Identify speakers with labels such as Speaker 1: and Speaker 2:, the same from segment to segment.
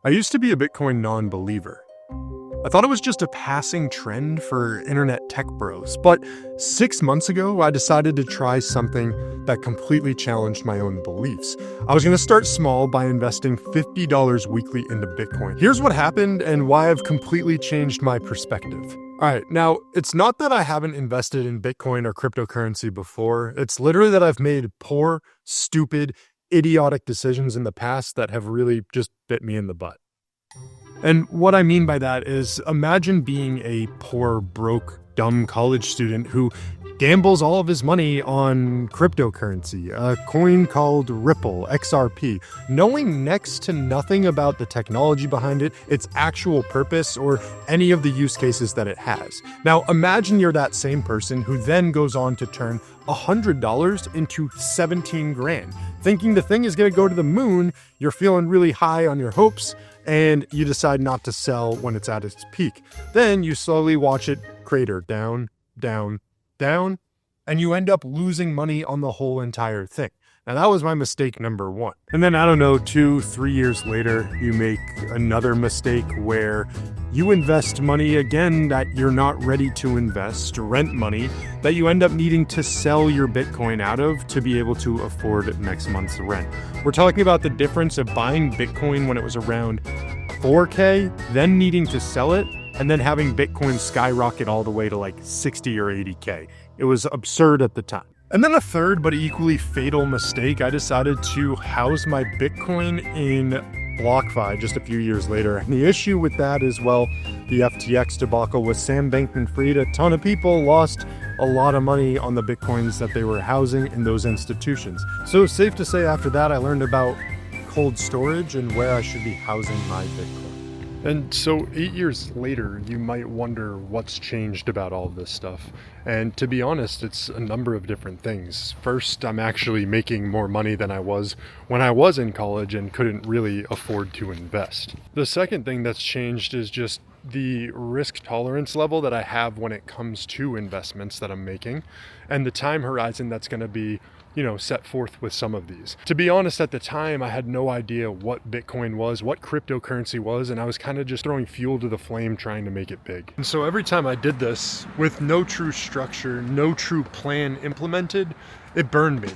Speaker 1: I used to be a Bitcoin non-believer. I thought it was just a passing trend for internet tech bros, but 6 months ago, I decided to try something that completely challenged my own beliefs. I was going to start small by investing $50 weekly into Bitcoin. Here's what happened and why I've completely changed my perspective. All right, now, it's not that I haven't invested in Bitcoin or cryptocurrency before. It's literally that I've made poor, stupid, idiotic decisions in the past that have really just bit me in the butt. And what I mean by that is, imagine being a poor, broke, dumb college student who gambles all of his money on cryptocurrency, a coin called Ripple, XRP, knowing next to nothing about the technology behind it, its actual purpose, or any of the use cases that it has. Now, imagine you're that same person who then goes on to turn $100 into 17 grand. Thinking the thing is going to go to the moon, you're feeling really high on your hopes, and you decide not to sell when it's at its peak. Then you slowly watch it crater down, down, down, and you end up losing money on the whole entire thing. Now, that was my mistake number one. And then, I don't know, 2-3 years later, you make another mistake where you invest money again that you're not ready to invest, rent money that you end up needing to sell your Bitcoin out of to be able to afford next month's rent. We're talking about the difference of buying Bitcoin when it was around 4K, then needing to sell it, and then having Bitcoin skyrocket all the way to like 60 or 80K. It was absurd at the time. And then a third but equally fatal mistake, I decided to house my Bitcoin in BlockFi just a few years later. And the issue with that is, well, the FTX debacle with Sam Bankman-Fried. A ton of people lost a lot of money on the Bitcoins that they were housing in those institutions. So it's safe to say after that, I learned about cold storage and where I should be housing my Bitcoin. And so 8 years later, you might wonder what's changed about all of this stuff. And to be honest, it's a number of different things. First, I'm actually making more money than I was when I was in college and couldn't really afford to invest. The second thing that's changed is just the risk tolerance level that I have when it comes to investments that I'm making, and the time horizon that's going to be set forth with some of these. To be honest, at the time, I had no idea what Bitcoin was, what cryptocurrency was, and I was kind of just throwing fuel to the flame trying to make it big. And so every time I did this, with no true structure, no true plan implemented, it burned me.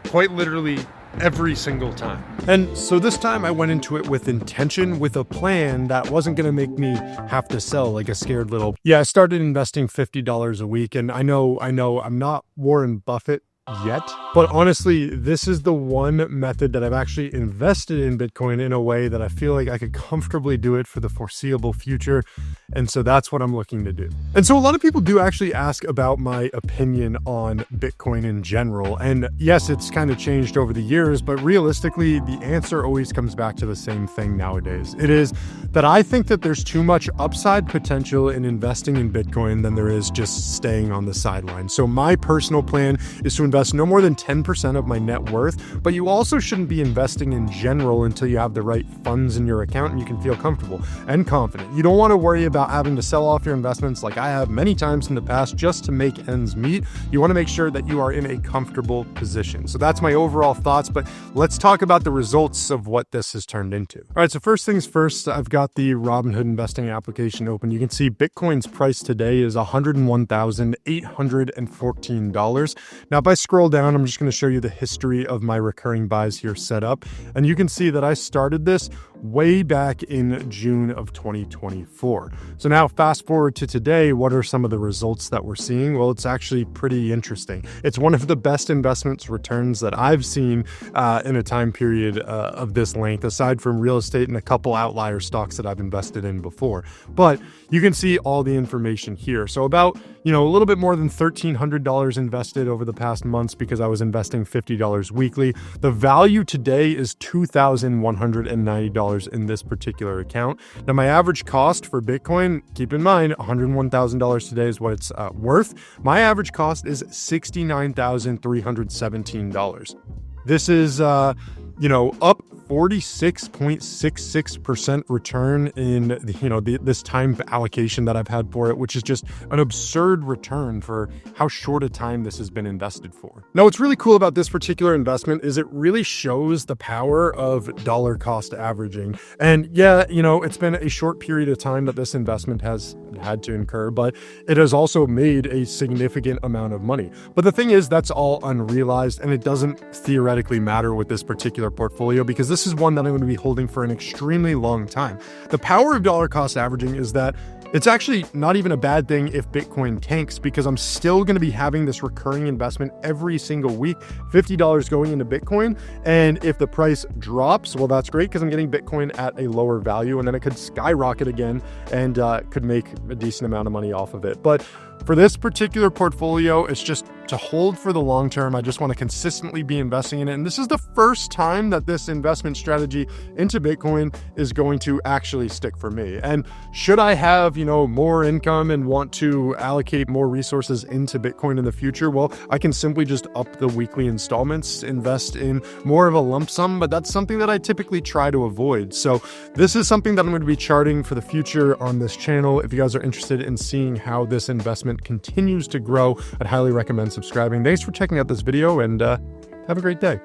Speaker 1: Quite literally every single time. And so this time I went into it with intention, with a plan that wasn't going to make me have to sell like a scared little. Yeah, I started investing $50 a week, and I know I'm not Warren Buffett yet, but honestly, this is the one method that I've actually invested in Bitcoin in a way that I feel like I could comfortably do it for the foreseeable future. And so that's what I'm looking to do. And so a lot of people do actually ask about my opinion on Bitcoin in general. And yes, it's kind of changed over the years, but realistically, the answer always comes back to the same thing nowadays. It is that I think that there's too much upside potential in investing in Bitcoin than there is just staying on the sidelines. So my personal plan is to invest no more than 10% of my net worth, but you also shouldn't be investing in general until you have the right funds in your account and you can feel comfortable and confident. You don't want to worry about having to sell off your investments like I have many times in the past just to make ends meet. You want to make sure that you are in a comfortable position. So that's my overall thoughts, but let's talk about the results of what this has turned into. All right, so first things first, I've got the Robinhood investing application open. You can see Bitcoin's price today is $101,814. Now, if I scroll down, I'm just going to show you the history of my recurring buys here set up. And you can see that I started this way back in June of 2024. So now fast forward to today, what are some of the results that we're seeing? Well, it's actually pretty interesting. It's one of the best investments returns that I've seen in a time period of this length, aside from real estate and a couple outlier stocks that I've invested in before. But you can see all the information here. So about, a little bit more than $1,300 invested over the past months because I was investing $50 weekly. The value today is $2,190 in this particular account. Now, my average cost for Bitcoin, keep in mind, $101,000 today is what it's worth. My average cost is $69,317. This is, up 46.66% return in this time allocation that I've had for it, which is just an absurd return for how short a time this has been invested for. Now, what's really cool about this particular investment is it really shows the power of dollar cost averaging. And yeah, it's been a short period of time that this investment has had to incur, but it has also made a significant amount of money. But the thing is, that's all unrealized, and it doesn't theoretically matter with this particular portfolio because this is one that I'm going to be holding for an extremely long time. The power of dollar cost averaging is that it's actually not even a bad thing if Bitcoin tanks, because I'm still going to be having this recurring investment every single week, $50 going into Bitcoin. And if the price drops, well, that's great because I'm getting Bitcoin at a lower value, and then it could skyrocket again and could make a decent amount of money off of it. But for this particular portfolio, it's just to hold for the long term. I just want to consistently be investing in it. And this is the first time that this investment strategy into Bitcoin is going to actually stick for me. And should I have, more income and want to allocate more resources into Bitcoin in the future, well, I can simply just up the weekly installments, invest in more of a lump sum, but that's something that I typically try to avoid. So this is something that I'm going to be charting for the future on this channel. If you guys are interested in seeing how this investment continues to grow, I'd highly recommend subscribing. Thanks for checking out this video, and have a great day.